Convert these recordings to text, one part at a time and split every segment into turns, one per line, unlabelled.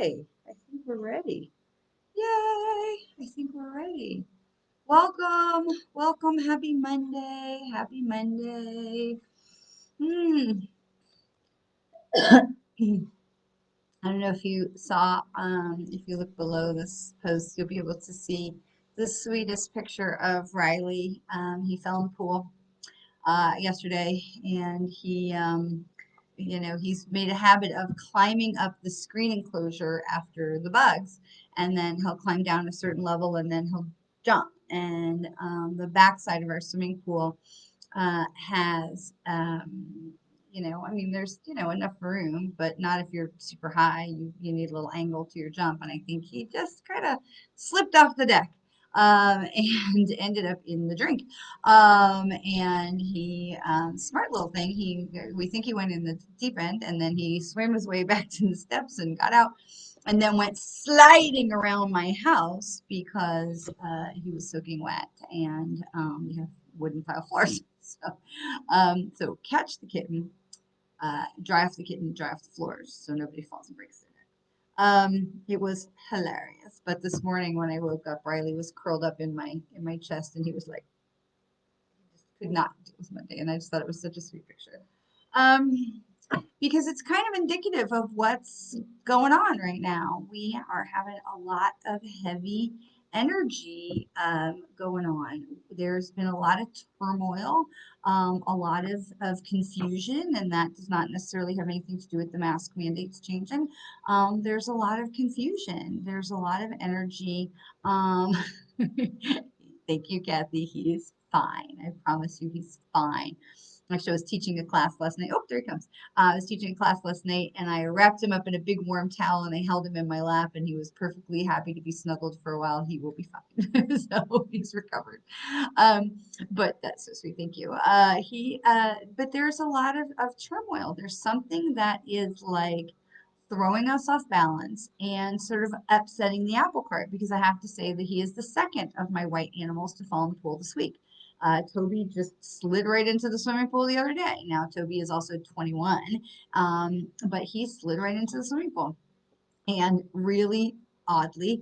Okay, I think we're ready. Yay! I think we're ready. Welcome, welcome. Happy Monday. Happy Monday. Hmm. I don't know if you saw, if you look below this post, you'll be able to see the sweetest picture of Riley. He fell in the pool yesterday, and he's made a habit of climbing up the screen enclosure after the bugs, and then he'll climb down a certain level, and then he'll jump. And the backside of our swimming pool has, I mean, there's, enough room, but not if you're super high. You need a little angle to your jump. And I think he just kind of slipped off the deck and ended up in the drink. And he, smart little thing, we think he went in the deep end, and then he swam his way back to the steps and got out and then went sliding around my house because he was soaking wet, and we have wooden tile floors. So catch the kitten, dry off the kitten, dry off the floors so nobody falls and breaks their neck. It was hilarious. But this morning when I woke up, Riley was curled up in my chest, and he was like, he just could not deal with Monday, and I just thought it was such a sweet picture. Um, because it's kind of indicative of what's going on right now. We are having a lot of heavy energy going on. There's been a lot of turmoil, a lot of confusion, and that does not necessarily have anything to do with the mask mandates changing. There's a lot of confusion. There's a lot of energy. Um, Thank you, Kathy. He is fine. I promise you, he's fine. Actually, I was teaching a class last night. Oh, there he comes. I was teaching a class last night, and I wrapped him up in a big warm towel, and I held him in my lap, and he was perfectly happy to be snuggled for a while. He will be fine. So he's recovered. Um, but that's so sweet. Thank you. But there's a lot of turmoil. There's something that is like throwing us off balance and sort of upsetting the apple cart, because I have to say that he is the second of my white animals to fall in the pool this week. Toby just slid right into the swimming pool the other day. Now, Toby is also 21, but he slid right into the swimming pool. And really oddly,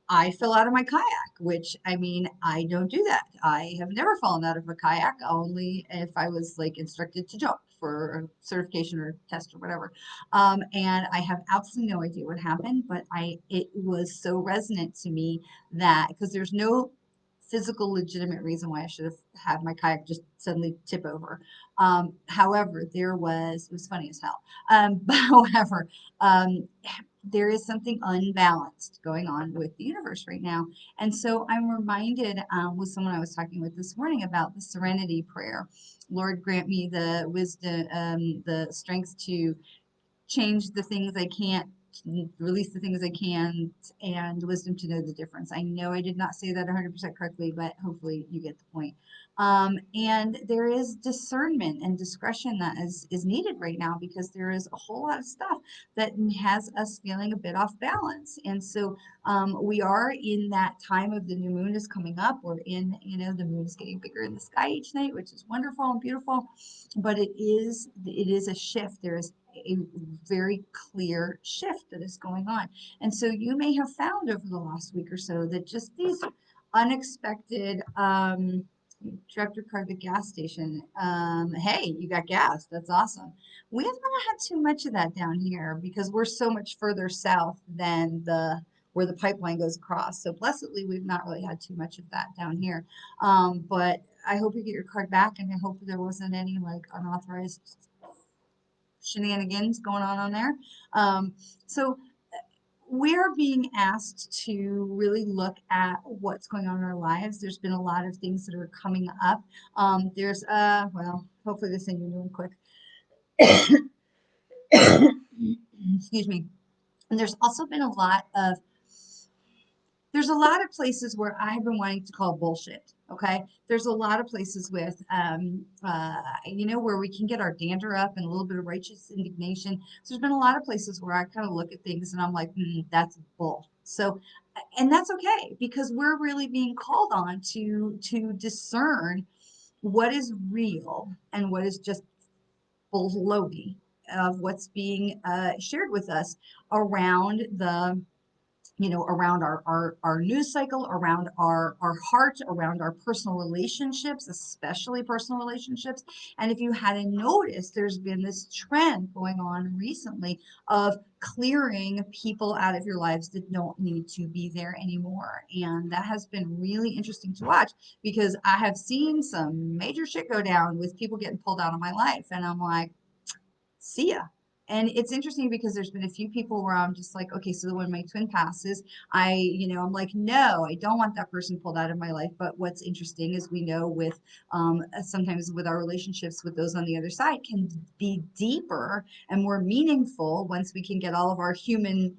I fell out of my kayak, which I mean, I don't do that. I have never fallen out of a kayak, only if I was like instructed to jump for a certification or test or whatever. And I have absolutely no idea what happened, but it was so resonant to me that because there's no physical legitimate reason why I should have had my kayak just suddenly tip over. However, it was funny as hell. However, um, there is something unbalanced going on with the universe right now. And so I'm reminded with someone I was talking with this morning about the serenity prayer. Lord, grant me the wisdom, the strength to change the things I can't, release the things I can, and wisdom to know the difference. I know I did not say that 100% correctly, but hopefully you get the point. And there is discernment and discretion that is needed right now, because there is a whole lot of stuff that has us feeling a bit off balance. And so we are in that time of the new moon is coming up. We're in, the moon is getting bigger in the sky each night, which is wonderful and beautiful. But it is a shift. There is a very clear shift that is going on. And so you may have found over the last week or so that just these unexpected, dropped your car at the gas station. Hey, you got gas. That's awesome. We have not had too much of that down here because we're so much further south than where the pipeline goes across. So blessedly, we've not really had too much of that down here. But I hope you get your card back, and I hope there wasn't any like unauthorized shenanigans going on there. So we're being asked to really look at what's going on in our lives. There's been a lot of things that are coming up. Well, hopefully this thing will doing quick. Excuse me. And there's a lot of places where I've been wanting to call bullshit. Okay. There's a lot of places where we can get our dander up and a little bit of righteous indignation. So there's been a lot of places where I kind of look at things and I'm like, that's bull. So, and that's okay, because we're really being called on to discern what is real and what is just baloney. of what's being shared with us around the around our news cycle, around our heart, around our personal relationships, especially personal relationships. And if you hadn't noticed, there's been this trend going on recently of clearing people out of your lives that don't need to be there anymore. And that has been really interesting to watch because I have seen some major shit go down with people getting pulled out of my life. And I'm like, see ya. And it's interesting because there's been a few people where I'm just like, okay, so when my twin passes, I'm like, no, I don't want that person pulled out of my life. But what's interesting is we know with sometimes with our relationships with those on the other side can be deeper and more meaningful once we can get all of our human,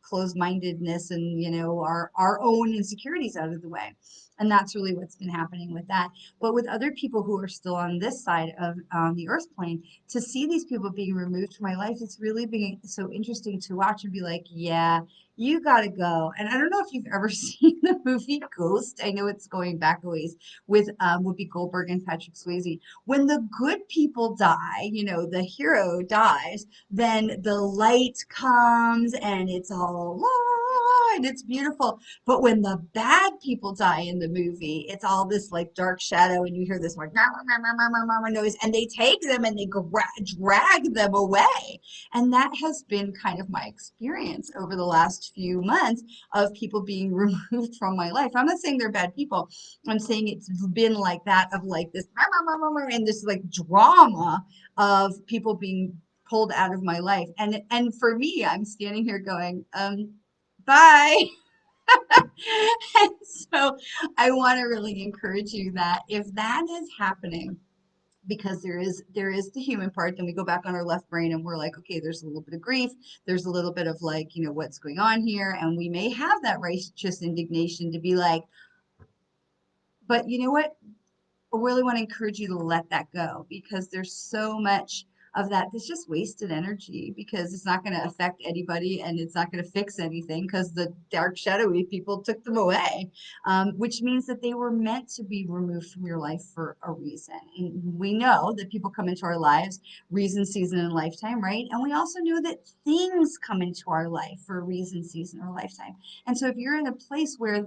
closed-mindedness and our own insecurities out of the way. And that's really what's been happening with that. But with other people who are still on this side of the earth plane, to see these people being removed from my life, it's really being so interesting to watch and be like, yeah, you gotta go. And I don't know if you've ever seen the movie Ghost. I know it's going back a ways with Whoopi Goldberg and Patrick Swayze. When the good people die, the hero dies, then the light comes and it's all and it's beautiful. But when the bad people die in the movie, it's all this like dark shadow, and you hear this like noise, and they take them and they drag them away. And that has been kind of my experience over the last few months of people being removed from my life. I'm not saying they're bad people. I'm saying it's been like that of like this and this like drama of people being pulled out of my life. And for me, I'm standing here going, bye. And so I want to really encourage you that if that is happening, because there is the human part, then we go back on our left brain and we're like, okay, there's a little bit of grief, there's a little bit of like, what's going on here, and we may have that righteous indignation to be like, but you know what? I really want to encourage you to let that go because there's so much of that that's just wasted energy because it's not going to affect anybody and it's not going to fix anything because the dark shadowy people took them away, which means that they were meant to be removed from your life for a reason. And we know that people come into our lives reason, season, and lifetime, right? And we also know that things come into our life for a reason, season, or lifetime. And so if you're in a place where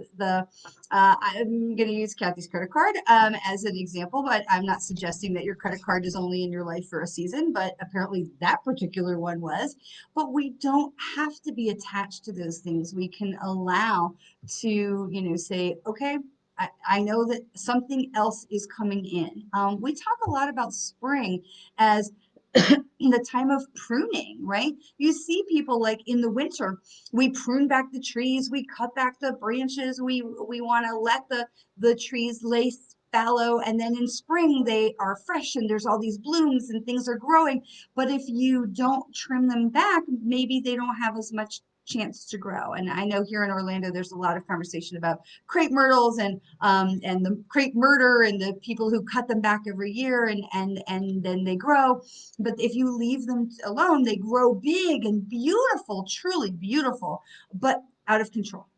I'm going to use Kathy's credit card as an example, but I'm not suggesting that your credit card is only in your life for a season, but apparently that particular one was. But we don't have to be attached to those things. We can allow to, say, okay, I know that something else is coming in. We talk a lot about spring as the time of pruning, right? You see people like in the winter, we prune back the trees, we cut back the branches, we want to let the trees lay fallow, and then in spring they are fresh and there's all these blooms and things are growing. But if you don't trim them back, maybe they don't have as much chance to grow. And I know here in Orlando there's a lot of conversation about crepe myrtles and the crepe murder and the people who cut them back every year and then they grow. But if you leave them alone, they grow big and beautiful, truly beautiful, but out of control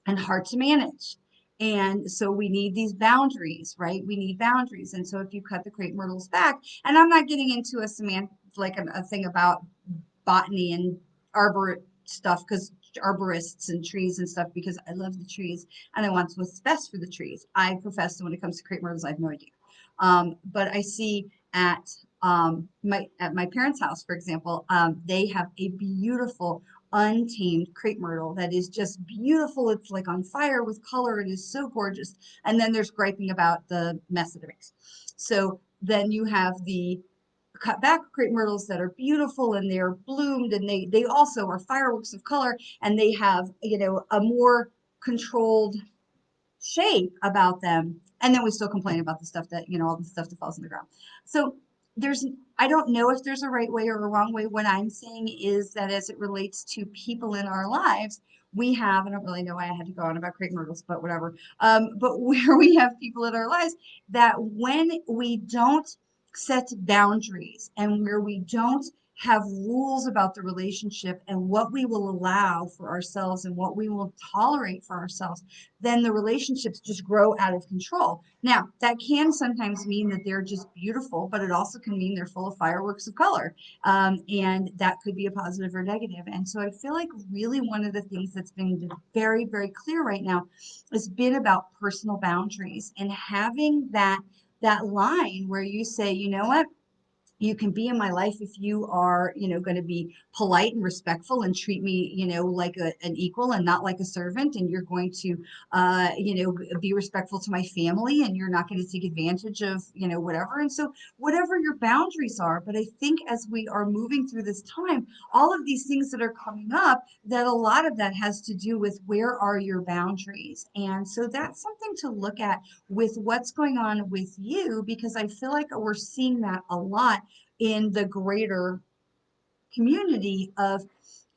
and hard to manage. And so we need these boundaries, right? We need boundaries. And so if you cut the crepe myrtles back, and I'm not getting into a like a thing about botany and arbor stuff because arborists and trees and stuff, because I love the trees and I want what's best for the trees. I profess that when it comes to crepe myrtles, I have no idea. But I see at my parents' house, for example, they have a beautiful untamed crepe myrtle that is just beautiful. It's like on fire with color. It is so gorgeous. And then there's griping about the mess that it makes. So then you have the cut back crepe myrtles that are beautiful and they're bloomed and they also are fireworks of color and they have a more controlled shape about them. And then we still complain about the stuff that, all the stuff that falls in the ground. So I don't know if there's a right way or a wrong way. What I'm saying is that as it relates to people in our lives, we have, I don't really know why I had to go on about crepe myrtles, but whatever. But where we have people in our lives that when we don't set boundaries and where we don't have rules about the relationship and what we will allow for ourselves and what we will tolerate for ourselves, then the relationships just grow out of control. Now, that can sometimes mean that they're just beautiful, but it also can mean they're full of fireworks of color. And that could be a positive or negative. And so I feel like really one of the things that's been very, very clear right now has been about personal boundaries and having that line where you say, you know what? You can be in my life if you are, going to be polite and respectful and treat me, like an equal and not like a servant. And you're going to, be respectful to my family and you're not going to take advantage of, whatever. And so whatever your boundaries are. But I think as we are moving through this time, all of these things that are coming up, that a lot of that has to do with where are your boundaries. And so that's something to look at with what's going on with you, because I feel like we're seeing that a lot in the greater community of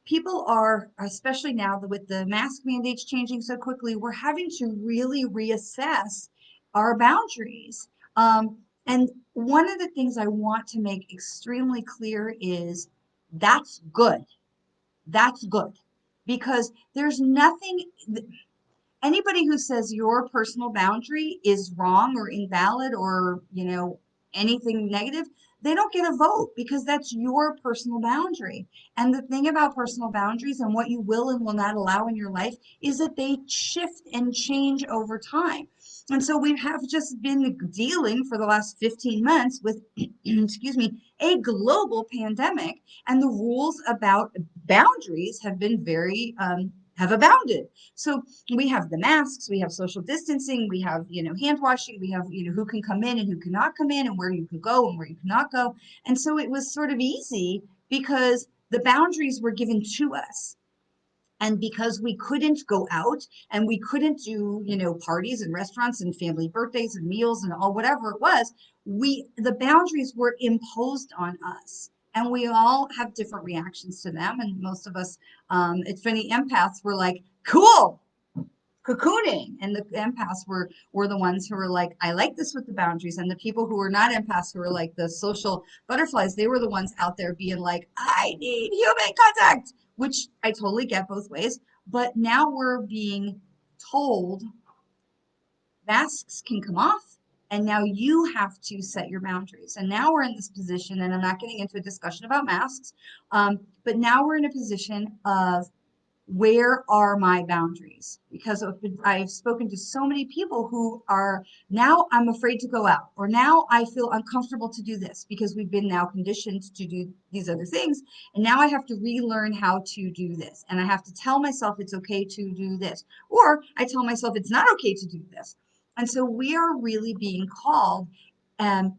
people are, especially now with the mask mandates changing so quickly, we're having to really reassess our boundaries. And one of the things I want to make extremely clear is that's good. That's good. Because there's nothing, anybody who says your personal boundary is wrong or invalid or, anything negative, they don't get a vote because that's your personal boundary. And the thing about personal boundaries and what you will and will not allow in your life is that they shift and change over time. And so we have just been dealing for the last 15 months with, excuse me, a global pandemic, and the rules about boundaries have been very, have abounded. So we have the masks, we have social distancing, we have, hand washing, we have, who can come in and who cannot come in and where you can go and where you cannot go. And so it was sort of easy because the boundaries were given to us. And because we couldn't go out and we couldn't do, parties and restaurants and family birthdays and meals and all whatever it was, the boundaries were imposed on us. And we all have different reactions to them. And most of us, it's funny, empaths were like, cool, cocooning, and the empaths were the ones who were like, I like this with the boundaries. And the people who were not empaths, who were like the social butterflies, they were the ones out there being like, I need human contact, which I totally get both ways. But now we're being told masks can come off, and now you have to set your boundaries. And now we're in this position, and I'm not getting into a discussion about masks, but now we're in a position of, where are my boundaries? Because I've spoken to so many people who are, now I'm afraid to go out, or now I feel uncomfortable to do this because we've been now conditioned to do these other things. And now I have to relearn how to do this. And I have to tell myself it's okay to do this, or I tell myself it's not okay to do this. And so we are really being called um,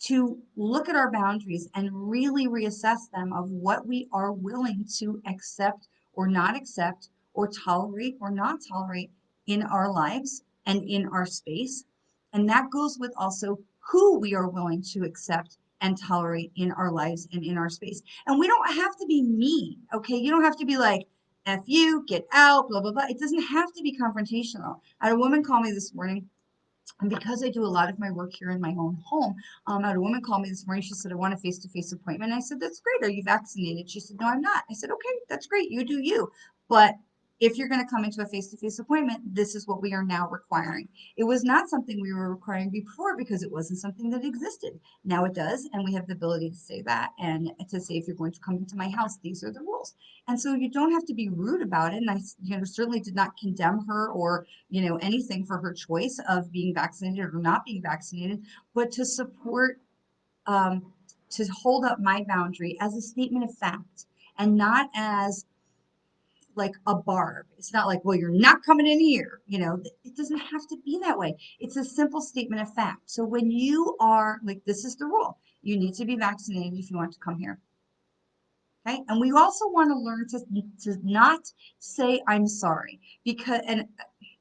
to look at our boundaries and really reassess them of what we are willing to accept or not accept or tolerate or not tolerate in our lives and in our space. And that goes with also who we are willing to accept and tolerate in our lives and in our space. And we don't have to be mean, okay? You don't have to be like, F you, get out, blah, blah, blah. It doesn't have to be confrontational. I had a woman call me this morning, and because I do a lot of my work here in my own home, I had a woman call me this morning. She said, I want a face-to-face appointment. I said, that's great. Are you vaccinated? She said, no, I'm not. I said, okay, that's great. You do you. But if you're going to come into a face-to-face appointment, this is what we are now requiring. It was not something we were requiring before because it wasn't something that existed. Now it does, and we have the ability to say that and to say, if you're going to come into my house, these are the rules. And so you don't have to be rude about it. And I, certainly did not condemn her or, anything for her choice of being vaccinated or not being vaccinated, but to support, to hold up my boundary as a statement of fact and not as like a barb. It's not like, well, you're not coming in here. It doesn't have to be that way. It's a simple statement of fact. So when you are like, this is the rule, you need to be vaccinated if you want to come here. Okay. And we also want to learn to not say, I'm sorry, because, and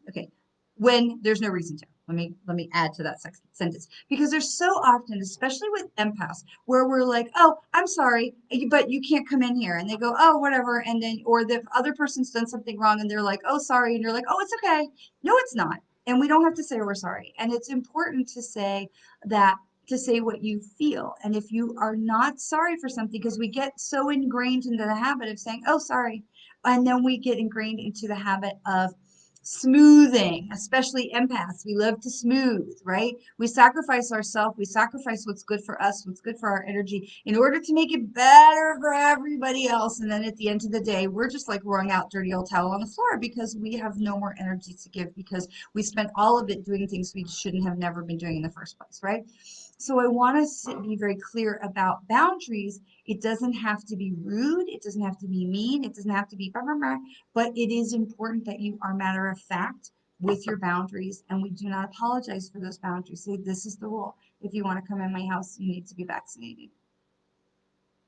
okay, when there's no reason to. Let me add to that sentence, because there's so often, especially with empaths, where we're like, oh, I'm sorry, but you can't come in here, and they go, oh, whatever, and then, or the other person's done something wrong, and they're like, oh, sorry, and you're like, oh, it's okay. No, it's not, and we don't have to say we're sorry. And it's important to say that to say what you feel. And if you are not sorry for something, because we get so ingrained into the habit of saying, oh, sorry. And then we get ingrained into the habit of smoothing, especially empaths. We love to smooth, right? We sacrifice ourselves, we sacrifice what's good for us, what's good for our energy in order to make it better for everybody else. And then at the end of the day, we're just like wrung out dirty old towel on the floor because we have no more energy to give because we spent all of it doing things we shouldn't have never been doing in the first place, right? So I want to be very clear about boundaries. It doesn't have to be rude. It doesn't have to be mean. It doesn't have to be blah, blah, blah, but it is important that you are matter of fact with your boundaries, and we do not apologize for those boundaries. Say, this is the rule. If you want to come in my house, you need to be vaccinated.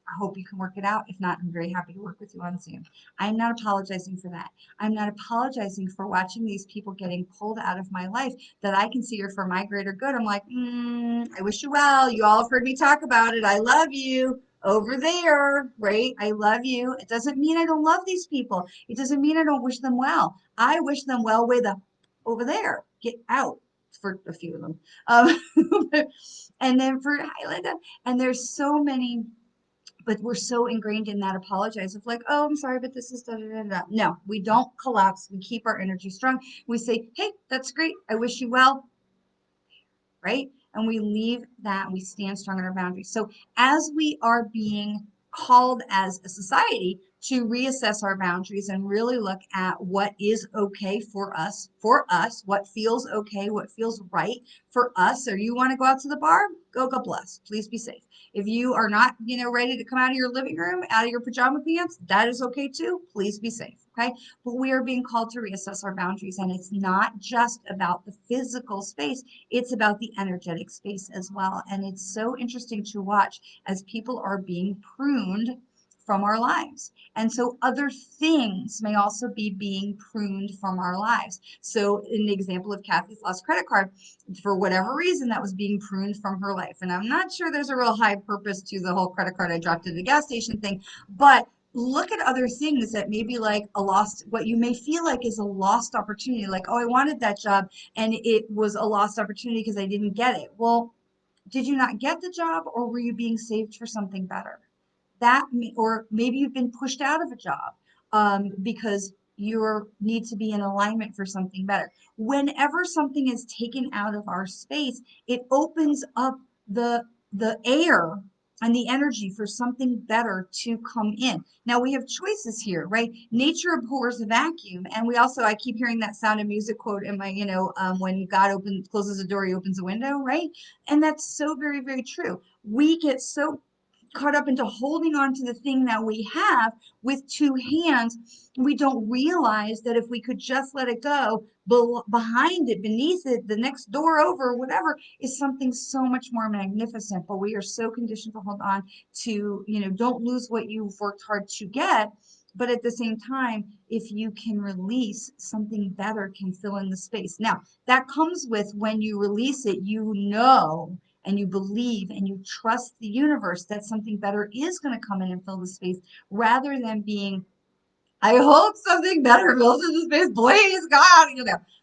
I hope you can work it out. If not, I'm very happy to work with you on Zoom. I'm not apologizing for that. I'm not apologizing for watching these people getting pulled out of my life that I consider for my greater good. I'm like, I wish you well. You all have heard me talk about it. I love you over there, right? I love you. It doesn't mean I don't love these people. It doesn't mean I don't wish them well. I wish them well way the over there. Get out for a few of them. Um, and then for Highlander, and there's so many, but we're so ingrained in that apologize of like, oh, I'm sorry, but this is da da da da. No, we don't collapse. We keep our energy strong. We say, hey, that's great. I wish you well, right? And we leave that and we stand strong in our boundaries. So as we are being called as a society to reassess our boundaries and really look at what is okay for us, what feels okay, what feels right for us. Or you want to go out to the bar, go, God bless. Please be safe. If you are not, ready to come out of your living room, out of your pajama pants, that is okay too. Please be safe. Okay. But we are being called to reassess our boundaries. And it's not just about the physical space, it's about the energetic space as well. And it's so interesting to watch as people are being pruned from our lives. And so other things may also be being pruned from our lives. So in the example of Kathy's lost credit card, for whatever reason, that was being pruned from her life. And I'm not sure there's a real high purpose to the whole credit card I dropped at the gas station thing, but look at other things that may be like a lost, what you may feel like is a lost opportunity. Like, oh, I wanted that job and it was a lost opportunity because I didn't get it. Well, did you not get the job or were you being saved for something better? Or maybe you've been pushed out of a job because you need to be in alignment for something better. Whenever something is taken out of our space, it opens up the air and the energy for something better to come in. Now we have choices here, right? Nature abhors a vacuum, and we also, I keep hearing that Sound of Music quote in my, when God closes a door, he opens a window, right? And that's so very, very true. We get so caught up into holding on to the thing that we have with two hands, we don't realize that if we could just let it go, behind it, beneath it, the next door over, whatever, is something so much more magnificent. But we are so conditioned to hold on to, don't lose what you've worked hard to get. But at the same time, if you can release, something better can fill in the space. Now, that comes with when you release it, and you believe and you trust the universe that something better is going to come in and fill the space rather than being, I hope something better fills in the space, please God,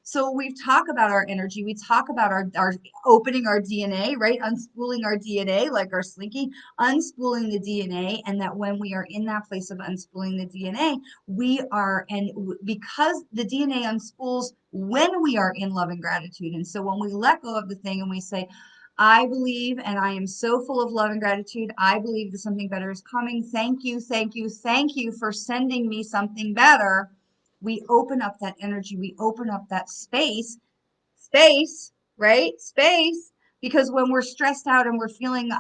So we talk about our energy. We talk about our opening our DNA, right? Unspooling our DNA like our slinky, unspooling the DNA. And that when we are in that place of unspooling the DNA, because the DNA unspools when we are in love and gratitude. And so when we let go of the thing and we say, I believe, and I am so full of love and gratitude. I believe that something better is coming. Thank you, thank you, thank you for sending me something better. We open up that energy. We open up that space, right? Space. Because when we're stressed out and we're feeling,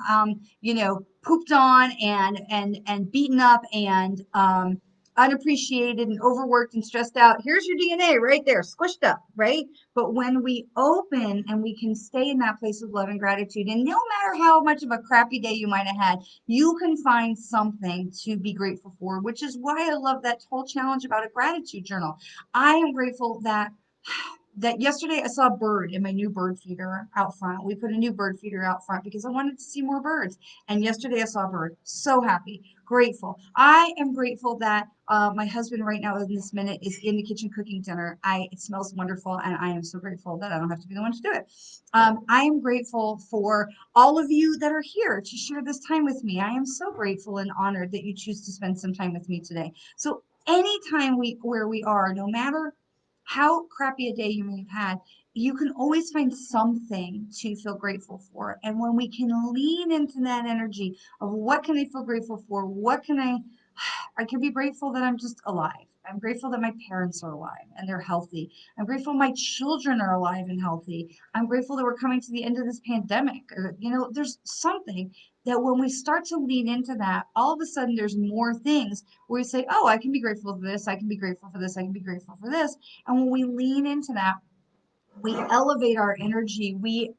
pooped on and beaten up and unappreciated and overworked and stressed out, here's your DNA right there, squished up, right? But when we open and we can stay in that place of love and gratitude, and no matter how much of a crappy day you might have had, you can find something to be grateful for, which is why I love that whole challenge about a gratitude journal. I am grateful that that yesterday I saw a bird in my new bird feeder out front. We put a new bird feeder out front because I wanted to see more birds. And yesterday I saw a bird. So happy, grateful. I am grateful that my husband right now in this minute is in the kitchen cooking dinner. It smells wonderful, and I am so grateful that I don't have to be the one to do it. I am grateful for all of you that are here to share this time with me. I am so grateful and honored that you choose to spend some time with me today. So anytime where we are, no matter how crappy a day you may have had, you can always find something to feel grateful for. And when we can lean into that energy of what can I feel grateful for? I can be grateful that I'm just alive. I'm grateful that my parents are alive and they're healthy. I'm grateful my children are alive and healthy. I'm grateful that we're coming to the end of this pandemic. There's something that when we start to lean into that, all of a sudden there's more things where we say, oh, I can be grateful for this. I can be grateful for this. I can be grateful for this. And when we lean into that, we elevate our energy. We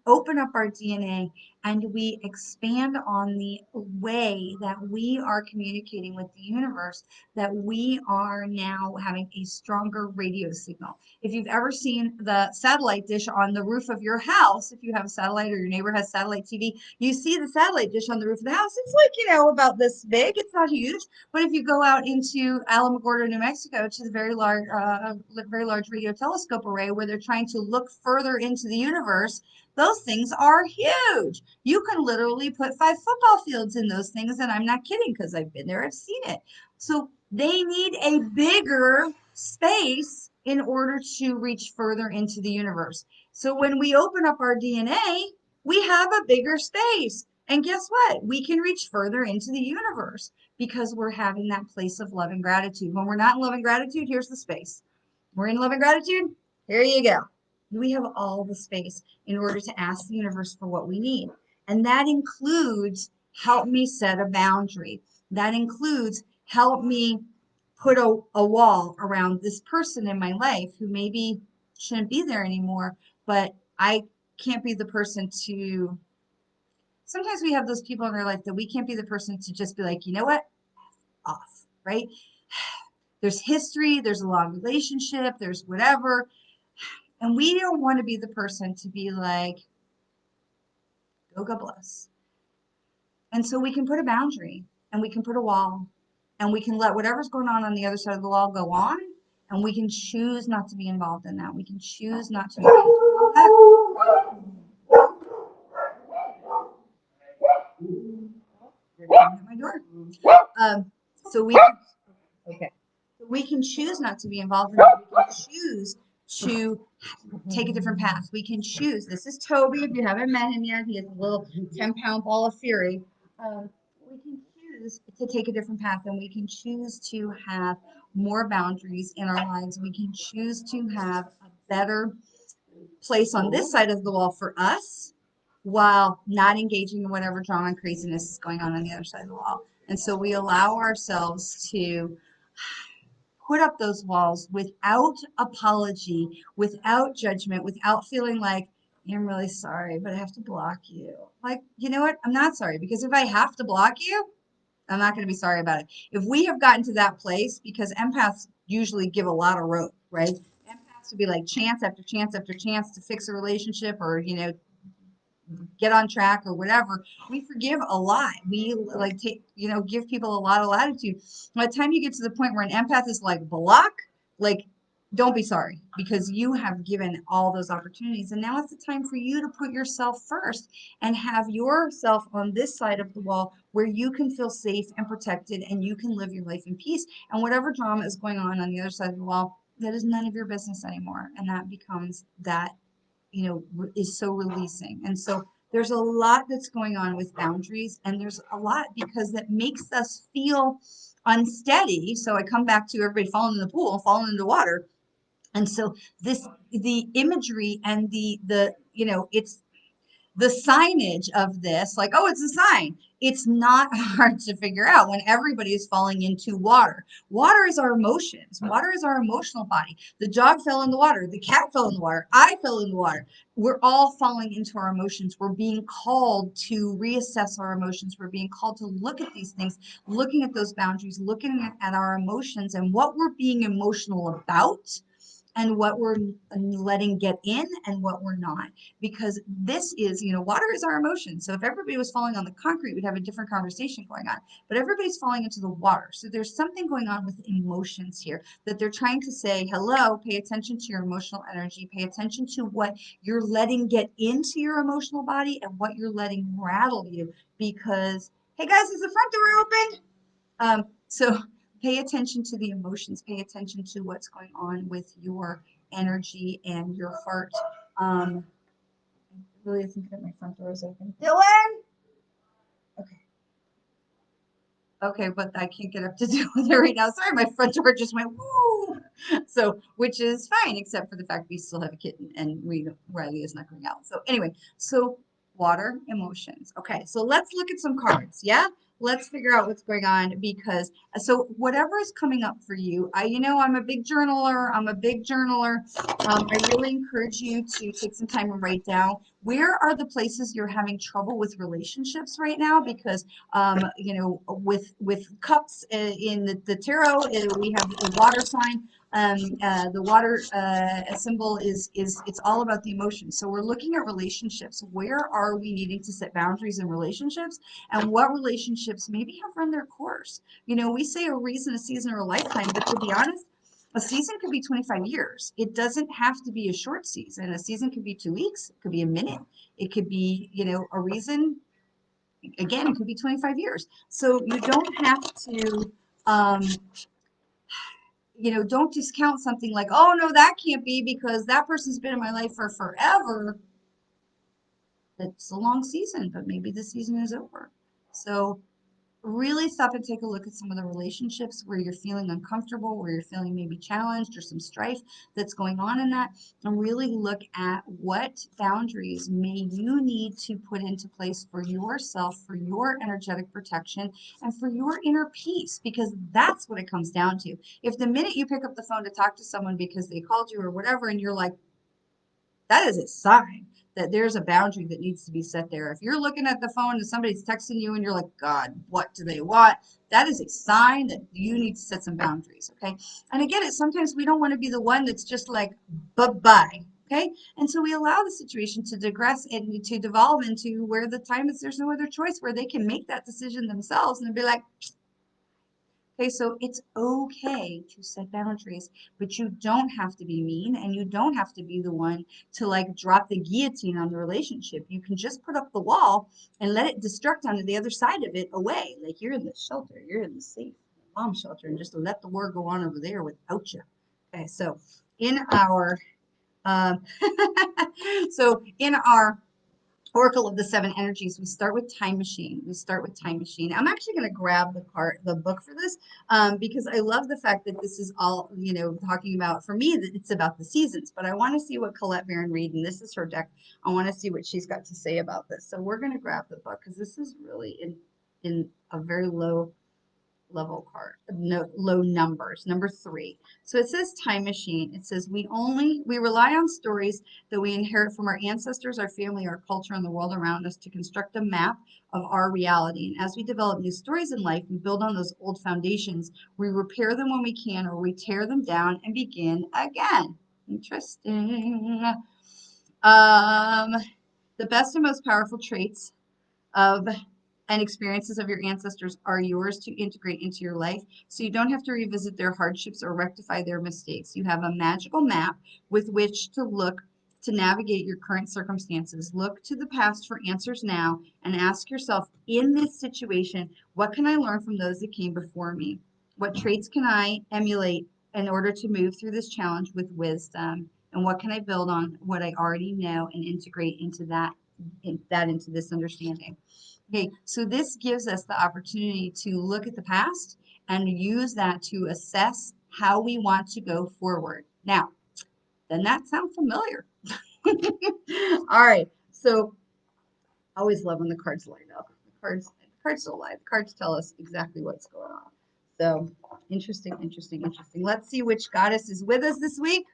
open up our DNA and we expand on the way that we are communicating with the universe, that we are now having a stronger radio signal. If you've ever seen the satellite dish on the roof of your house, if you have a satellite or your neighbor has satellite TV, you see the satellite dish on the roof of the house. It's like, about this big. It's not huge. But if you go out into Alamogordo, New Mexico, to the very large radio telescope array where they're trying to look further into the universe, those things are huge. You can literally put 5 football fields in those things, and I'm not kidding because I've been there, I've seen it. So they need a bigger space in order to reach further into the universe. So when we open up our DNA, we have a bigger space. And guess what? We can reach further into the universe because we're having that place of love and gratitude. When we're not in love and gratitude, here's the space. We're in love and gratitude. Here you go. We have all the space in order to ask the universe for what we need. And that includes help me set a boundary. That includes help me put a wall around this person in my life who maybe shouldn't be there anymore, but I can't be the person to. Sometimes we have those people in our life that we can't be the person to just be like, you know what? Off, right? There's history, there's a long relationship, there's whatever. And we don't want to be the person to be like, go, God bless. And so we can put a boundary and we can put a wall and we can let whatever's going on the other side of the wall go on. And we can choose not to be involved in that. We can choose not to engage in that. My door. So we okay. We can choose not to be involved in that. We can choose to take a different path. We can choose. This is Toby. If you haven't met him yet, he is a little 10-pound ball of fury. We can choose to take a different path, and we can choose to have more boundaries in our lives. We can choose to have a better place on this side of the wall for us while not engaging in whatever drama and craziness is going on the other side of the wall. And so we allow ourselves to put up those walls without apology, without judgment, without feeling like, I'm really sorry, but I have to block you. Like, you know what? I'm not sorry, because if I have to block you, I'm not going to be sorry about it. If we have gotten to that place, because empaths usually give a lot of rope, right? Empaths would be like chance after chance after chance to fix a relationship or, get on track or whatever. We forgive a lot. We like take, give people a lot of latitude. By the time you get to the point where an empath is like block, like don't be sorry because you have given all those opportunities. And now it's the time for you to put yourself first and have yourself on this side of the wall where you can feel safe and protected and you can live your life in peace. And whatever drama is going on the other side of the wall, that is none of your business anymore. And that becomes that is so releasing. And so there's a lot that's going on with boundaries, and there's a lot because that makes us feel unsteady. So I come back to everybody falling in the pool, falling into water. And so the imagery and it's the signage of this, like, oh, it's a sign. It's not hard to figure out when everybody is falling into water. Water is our emotions. Water is our emotional body. The dog fell in the water. The cat fell in the water. I fell in the water. We're all falling into our emotions. We're being called to reassess our emotions. We're being called to look at these things, looking at those boundaries, looking at our emotions and what we're being emotional about and what we're letting get in and what we're not. Because this is, water is our emotion. So if everybody was falling on the concrete, we'd have a different conversation going on. But everybody's falling into the water. So there's something going on with emotions here that they're trying to say, hello, pay attention to your emotional energy, pay attention to what you're letting get into your emotional body and what you're letting rattle you. Because, hey guys, is the front door open? So pay attention to the emotions, pay attention to what's going on with your energy and your heart. I really think that my front door is open. Dylan? Okay. Okay, but I can't get up to deal with it right now. Sorry, my front door just went woo. So, which is fine, except for the fact we still have a kitten and Riley is not going out. So anyway, so water, emotions. Okay, so let's look at some cards. Yeah, let's figure out what's going on because so whatever is coming up for you, I'm a big journaler. I really encourage you to take some time and write down where are the places you're having trouble with relationships right now because with cups in the tarot, we have the water sign. The water symbol is it's all about the emotions. So we're looking at relationships. Where are we needing to set boundaries in relationships, and what relationships maybe have run their course? We say a reason, a season, or a lifetime, but to be honest, a season could be 25 years. It doesn't have to be a short season. A season could be 2 weeks. It could be a minute. It could be, a reason. Again, it could be 25 years. So you don't have to, um, don't discount something like, oh, no, that can't be because that person's been in my life for forever. It's a long season, but maybe the season is over. So really stop and take a look at some of the relationships where you're feeling uncomfortable, where you're feeling maybe challenged or some strife that's going on in that, and really look at what boundaries may you need to put into place for yourself, for your energetic protection, and for your inner peace, because that's what it comes down to. If the minute you pick up the phone to talk to someone because they called you or whatever, and you're like, that is a sign that there's a boundary that needs to be set there. If you're looking at the phone and somebody's texting you and you're like, God, what do they want? That is a sign that you need to set some boundaries, okay? And again, sometimes we don't want to be the one that's just like, bye-bye, okay? And so we allow the situation to digress and to devolve into where the time is there's no other choice, where they can make that decision themselves and be like, okay, so it's okay to set boundaries, but you don't have to be mean and you don't have to be the one to like drop the guillotine on the relationship. You can just put up the wall and let it destruct onto the other side of it away. Like you're in the shelter, you're in the safe bomb shelter, and just let the war go on over there without you. Okay, so in our um, so in our Oracle of the Seven Energies, we start with Time Machine. I'm actually going to grab the book for this, because I love the fact that this is all, talking about, for me, that it's about the seasons, but I want to see what Colette Baron Reed, and this is her deck. I want to see what she's got to say about this. So we're going to grab the book because this is really in a very low level card, no, low numbers, number 3. So it says Time Machine. It says we rely on stories that we inherit from our ancestors, our family, our culture, and the world around us to construct a map of our reality. And as we develop new stories in life, we build on those old foundations. We repair them when we can, or we tear them down and begin again. Interesting. The best and most powerful traits of and experiences of your ancestors are yours to integrate into your life, so you don't have to revisit their hardships or rectify their mistakes. You have a magical map with which to look to navigate your current circumstances. Look to the past for answers now and ask yourself, in this situation, what can I learn from those that came before me? What traits can I emulate in order to move through this challenge with wisdom? And what can I build on what I already know and integrate into into this understanding? Okay, so this gives us the opportunity to look at the past and use that to assess how we want to go forward. Now, doesn't that sound familiar? All right, so I always love when the cards line up. The cards don't lie. The cards tell us exactly what's going on. So interesting, interesting, interesting. Let's see which goddess is with us this week.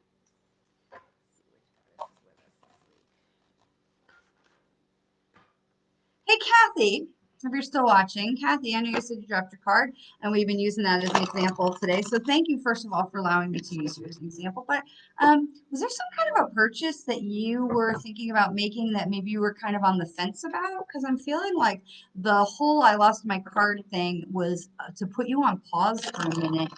Hey, Kathy. if you're still watching, Kathy, I know you said you dropped your card, and we've been using that as an example today. So thank you, first of all, for allowing me to use you as an example. But was there some kind of a purchase that you were thinking about making that maybe you were kind of on the fence about? Because I'm feeling like the whole I lost my card thing was to put you on pause for a minute,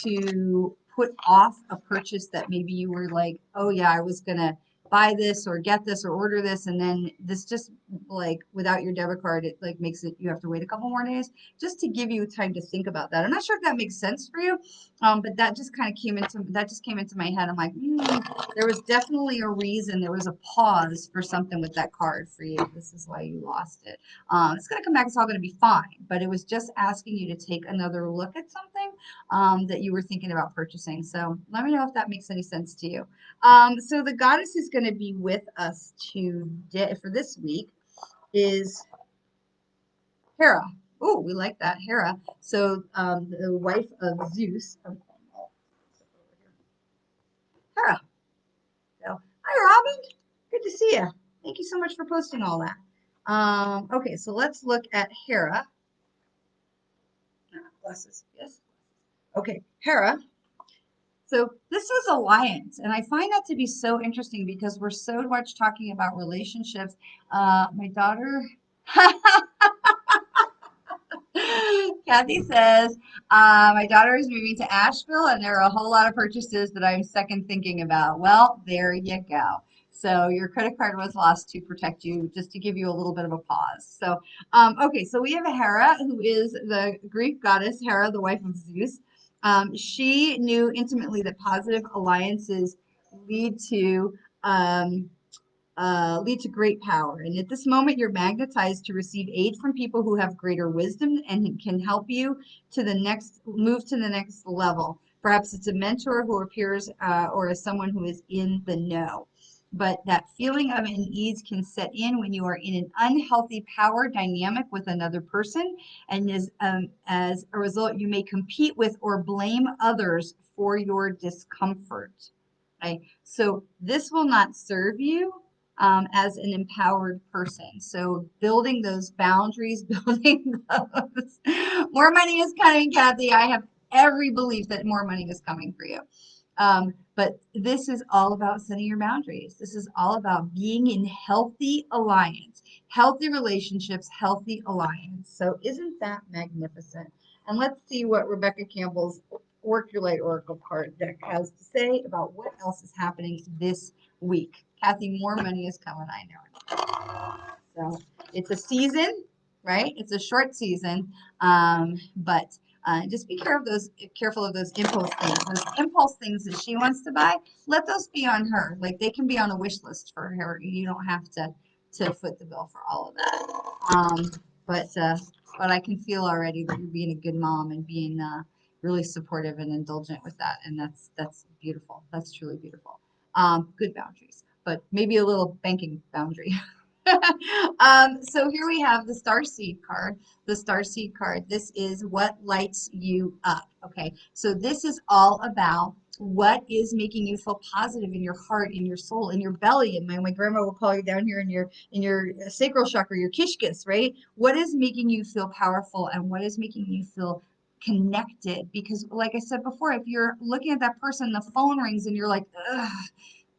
to put off a purchase that maybe you were like, oh yeah, I was going to buy this or get this or order this, and then this just like without your debit card it like makes it you have to wait a couple more days, just to give you time to think about that. I'm not sure if that makes sense for you, but that just kind of came into my head. I'm like, there was definitely a reason, there was a pause for something with that card for you. This is why you lost it. It's going to come back, it's all going to be fine, but it was just asking you to take another look at something that you were thinking about purchasing. So let me know if that makes any sense to you. So the goddess who's going to be with us today for this week is Hera. Oh, we like that, Hera. So the wife of Zeus. Hera. So, hi, Robin. Good to see you. Thank you so much for posting all that. Okay, so let's look at Hera. Glasses, yes. Okay, Hera. So this is alliance, and I find that to be so interesting because we're so much talking about relationships. My daughter, Kathy says, my daughter is moving to Asheville, and there are a whole lot of purchases that I'm second thinking about. Well, there you go. So your credit card was lost to protect you, just to give you a little bit of a pause. So, okay, so we have a Hera, who is the Greek goddess Hera, the wife of Zeus. She knew intimately that positive alliances lead to lead to great power. And at this moment, you're magnetized to receive aid from people who have greater wisdom and can help you to the next move to the next level. Perhaps it's a mentor who appears or as someone who is in the know. But that feeling of unease can set in when you are in an unhealthy power dynamic with another person. And as a result, you may compete with or blame others for your discomfort. Right? So this will not serve you as an empowered person. So building those boundaries, building those. More money is coming, Kathy. I have every belief that more money is coming for you. But this is all about setting your boundaries. This is all about being in healthy alliance, healthy relationships, healthy alliance. So isn't that magnificent? And let's see what Rebecca Campbell's Work Your Light Oracle card deck has to say about what else is happening this week. Kathy, more money is coming, I know. So it's a season, right? It's a short season, but just be careful of those impulse things. Those impulse things that she wants to buy, let those be on her. Like they can be on a wish list for her. You don't have to foot the bill for all of that. But I can feel already that you're being a good mom and being really supportive and indulgent with that, and that's beautiful. That's truly beautiful. Good boundaries, but maybe a little banking boundary. So here we have the Star Seed card. The Star Seed card. This is what lights you up. Okay, so this is all about what is making you feel positive in your heart, in your soul, in your belly. And my grandma will call you down here in your sacral chakra, your kishkis, right? What is making you feel powerful and what is making you feel connected? Because like I said before, if you're looking at that person, the phone rings and you're like, ugh,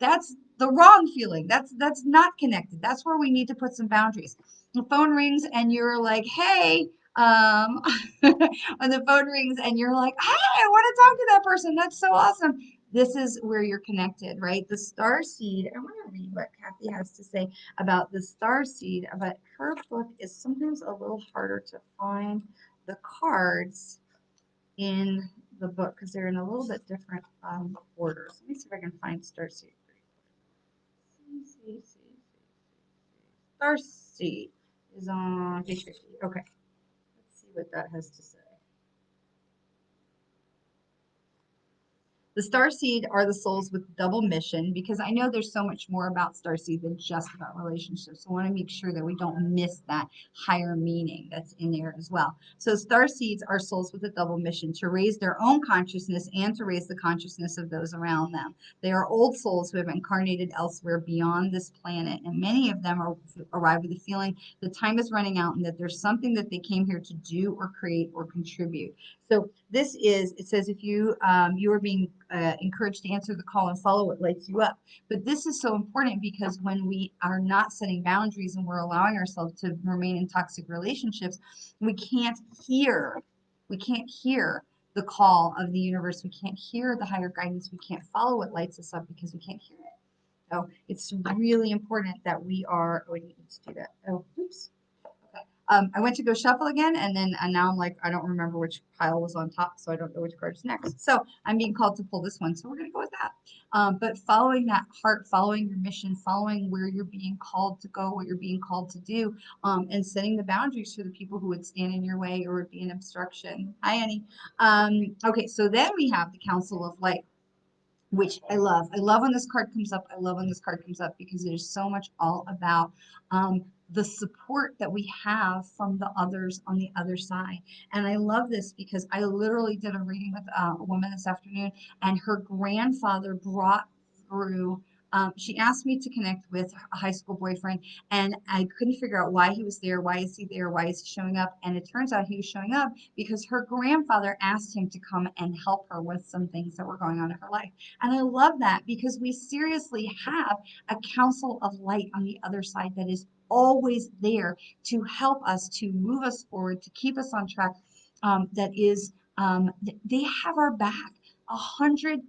that's the wrong feeling. That's not connected. That's where we need to put some boundaries. The phone rings and you're like, hey, when the phone rings and you're like, hey, I want to talk to that person. That's so awesome. This is where you're connected, right? The star seed. I want to read what Kathy has to say about the star seed, but her book is sometimes a little harder to find the cards in the book because they're in a little bit different orders. Let me see if I can find star seed. Starseed is on page 50. Okay, let's see what that has to say. The starseed are the souls with double mission, because I know there's so much more about starseed than just about relationships. So I want to make sure that we don't miss that higher meaning that's in there as well. So starseeds are souls with a double mission to raise their own consciousness and to raise the consciousness of those around them. They are old souls who have incarnated elsewhere beyond this planet, and many of them arrive with the feeling that time is running out and that there's something that they came here to do or create or contribute. So this is, it says, if you are being encouraged to answer the call and follow what lights you up. But this is so important because when we are not setting boundaries and we're allowing ourselves to remain in toxic relationships, we can't hear. We can't hear the call of the universe. We can't hear the higher guidance. We can't follow what lights us up because we can't hear it. So it's really important that we are, oh, I need to do that. Oh, oops. I went to go shuffle again, and then now I'm like, I don't remember which pile was on top, so I don't know which card is next. So I'm being called to pull this one, so we're going to go with that. But following that heart, following your mission, following where you're being called to go, what you're being called to do, and setting the boundaries for the people who would stand in your way or would be an obstruction. Hi, Annie. Okay, so then we have the Council of Light, which I love. I love when this card comes up. I love when this card comes up because it is so much all about the support that we have from the others on the other side. And I love this because I literally did a reading with a woman this afternoon, and her grandfather brought through. She asked me to connect with a high school boyfriend, and I couldn't figure out why he was there. Why is he there? Why is he showing up? And it turns out he was showing up because her grandfather asked him to come and help her with some things that were going on in her life. And I love that because we seriously have a council of light on the other side that is always there to help us, to move us forward, to keep us on track. That is, they have our back. 100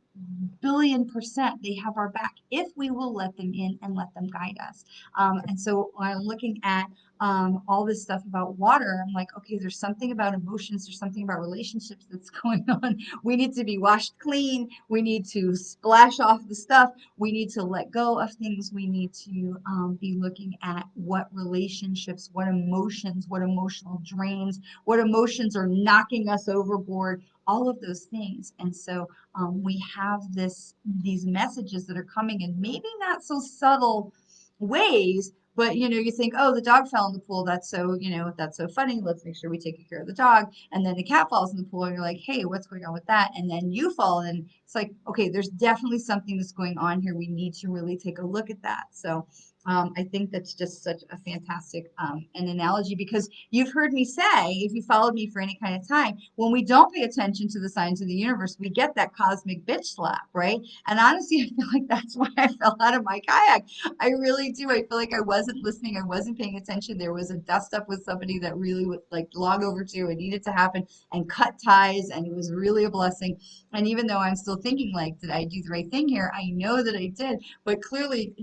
billion% they have our back if we will let them in and let them guide us. And so when I'm looking at all this stuff about water, I'm like, okay, there's something about emotions, there's something about relationships that's going on. We need to be washed clean. We need to splash off the stuff. We need to let go of things. We need to be looking at what relationships, what emotions, what emotional drains, what emotions are knocking us overboard, all of those things. And so we have these messages that are coming in maybe not so subtle ways, but you think, oh, the dog fell in the pool, that's so that's so funny, let's make sure we take care of the dog. And then the cat falls in the pool and you're like, hey, what's going on with that? And then you fall, and it's like, okay, there's definitely something that's going on here. We need to really take a look at that. So I think that's just such a fantastic an analogy, because you've heard me say, if you followed me for any kind of time, when we don't pay attention to the signs of the universe, we get that cosmic bitch slap, right? And honestly, I feel like that's why I fell out of my kayak. I really do. I feel like I wasn't listening. I wasn't paying attention. There was a dust up with somebody that really was like long overdue and needed to happen, and cut ties. And it was really a blessing. And even though I'm still thinking, like, did I do the right thing here? I know that I did. But clearly,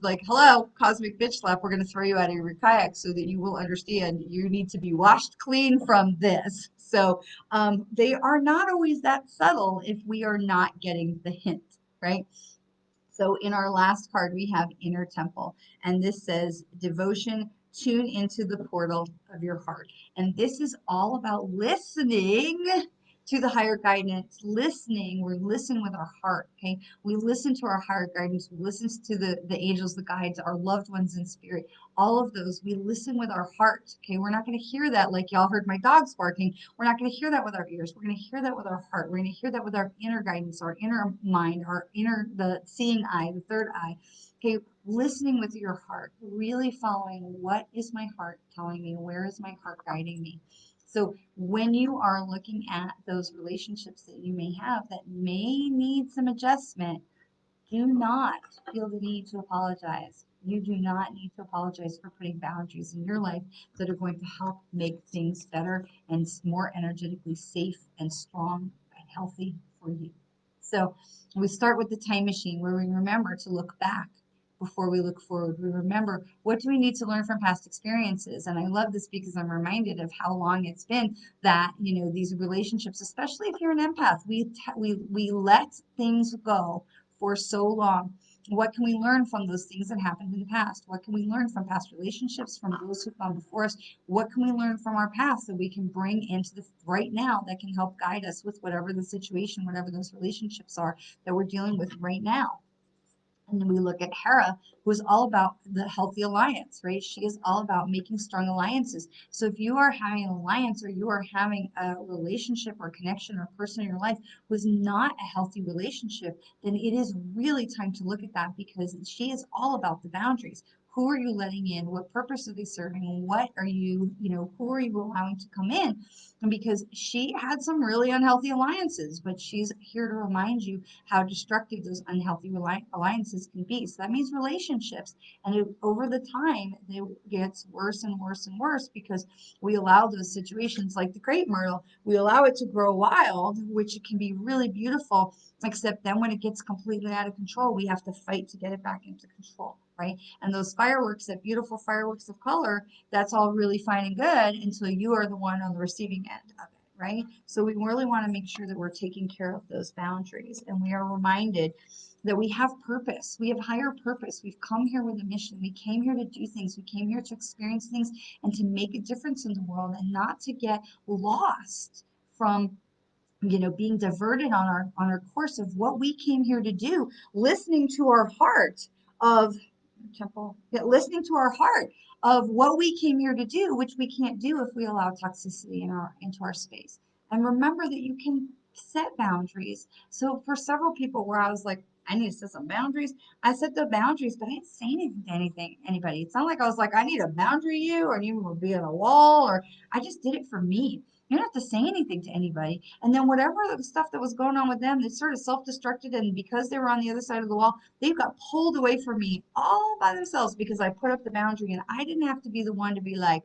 like, hello, cosmic bitch slap, we're going to throw you out of your kayak so that you will understand you need to be washed clean from this. So they are not always that subtle if we are not getting the hint, right? So in our last card, we have Inner Temple, and this says devotion, tune into the portal of your heart. And this is all about listening to the higher guidance, listening. We listen with our heart, okay? We listen to our higher guidance. We listen to the angels, the guides, our loved ones in spirit, all of those. We listen with our heart, okay? We're not going to hear that like y'all heard my dogs barking. We're not going to hear that with our ears. We're going to hear that with our heart. We're going to hear that with our inner guidance, our inner mind, the seeing eye, the third eye. Okay, listening with your heart, really following, what is my heart telling me? Where is my heart guiding me? So when you are looking at those relationships that you may have that may need some adjustment, do not feel the need to apologize. You do not need to apologize for putting boundaries in your life that are going to help make things better and more energetically safe and strong and healthy for you. So we start with the time machine, where we remember to look back before we look forward. We remember, what do we need to learn from past experiences? And I love this because I'm reminded of how long it's been that these relationships, especially if you're an empath, we let things go for so long. What can we learn from those things that happened in the past? What can we learn from past relationships, from those who've gone before us? What can we learn from our past that we can bring into the right now that can help guide us with whatever the situation, whatever those relationships are that we're dealing with right now? And then we look at Hera, who is all about the healthy alliance, right? She is all about making strong alliances. So if you are having an alliance or you are having a relationship or connection or person in your life who is not a healthy relationship, then it is really time to look at that, because she is all about the boundaries. Who are you letting in? What purpose are they serving? What are you, who are you allowing to come in? And because she had some really unhealthy alliances, but she's here to remind you how destructive those unhealthy alliances can be. So that means relationships. And over the time, it gets worse and worse and worse because we allow those situations like the crepe myrtle, we allow it to grow wild, which can be really beautiful, except then when it gets completely out of control, we have to fight to get it back into control, right? And those fireworks, that beautiful fireworks of color, that's all really fine and good until you are the one on the receiving end of it, right? So we really want to make sure that we're taking care of those boundaries, and we are reminded that we have purpose. We have higher purpose. We've come here with a mission. We came here to do things. We came here to experience things and to make a difference in the world, and not to get lost from being diverted on our course of what we came here to do, listening to our heart of temple, listening to our heart of what we came here to do, which we can't do if we allow toxicity into our space. And remember that you can set boundaries. So for several people where I was like, I need to set some boundaries, I set the boundaries, but I didn't say anything to anybody. It's not like I was like, I need a boundary you, or you will be on a wall, or I just did it for me. You don't have to say anything to anybody. And then whatever the stuff that was going on with them, they sort of self-destructed. And because they were on the other side of the wall, they got pulled away from me all by themselves because I put up the boundary, and I didn't have to be the one to be like,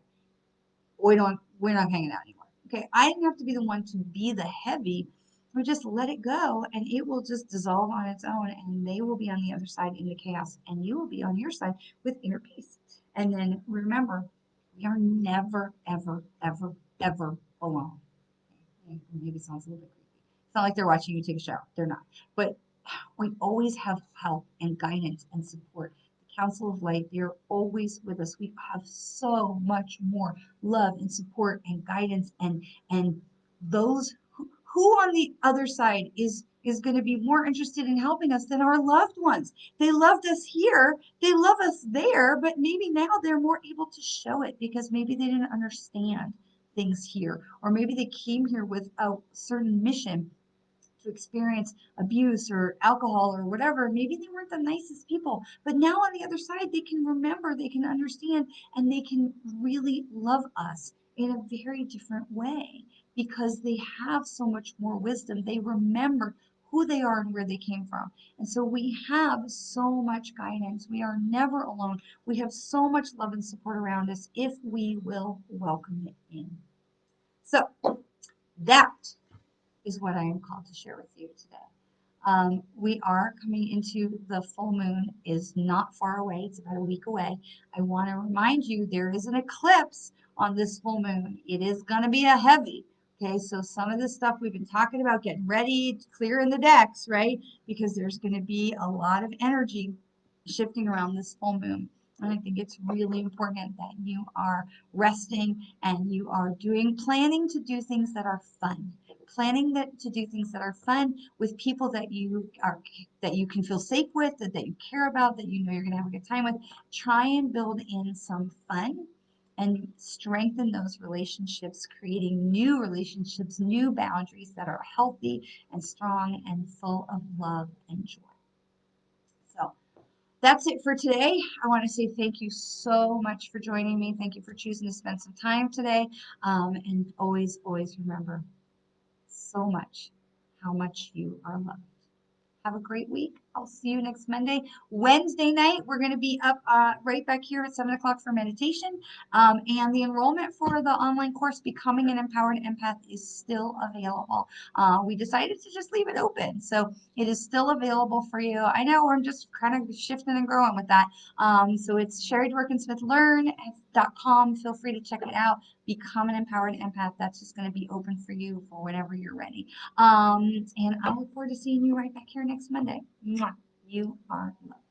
we're not hanging out anymore. Okay. I didn't have to be the one to be the heavy. We just let it go, and it will just dissolve on its own, and they will be on the other side in the chaos, and you will be on your side with inner peace. And then remember, we are never, ever, ever, ever alone. Maybe it sounds a little bit creepy. It's not like they're watching you take a shower. They're not. But we always have help and guidance and support. The Council of Light, they're always with us. We have so much more love and support and guidance, and those who on the other side is going to be more interested in helping us than our loved ones. They loved us here, they love us there, but maybe now they're more able to show it because maybe they didn't understand things here, or maybe they came here with a certain mission to experience abuse or alcohol or whatever. Maybe they weren't the nicest people, but now on the other side, they can remember, they can understand, and they can really love us in a very different way because they have so much more wisdom. They remember who they are and where they came from. And so we have so much guidance. We are never alone. We have so much love and support around us if we will welcome it in. So that is what I am called to share with you today. We are coming into the full moon is not far away. It's about a week away. I want to remind you there is an eclipse on this full moon. It is going to be a heavy. Okay, so some of the stuff we've been talking about, getting ready, clearing the decks, right? Because there's going to be a lot of energy shifting around this full moon. And I think it's really important that you are resting and you are planning to do things that are fun. To do things that are fun with people that you can feel safe with, that you care about, that you know you're going to have a good time with. Try and build in some fun and strengthen those relationships, creating new relationships, new boundaries that are healthy and strong and full of love and joy. So that's it for today. I want to say thank you so much for joining me. Thank you for choosing to spend some time today. And always, always remember so much how much you are loved. Have a great week. I'll see you next Monday. Wednesday night, we're going to be up right back here at 7 o'clock for meditation. And the enrollment for the online course, Becoming an Empowered Empath, is still available. We decided to just leave it open. So it is still available for you. I know I'm just kind of shifting and growing with that. So it's SherryDworkin-SmithLearn.com. Feel free to check it out. Become an Empowered Empath. That's just going to be open for you for whenever you're ready. And I look forward to seeing you right back here next Monday. Mwah. You are loved.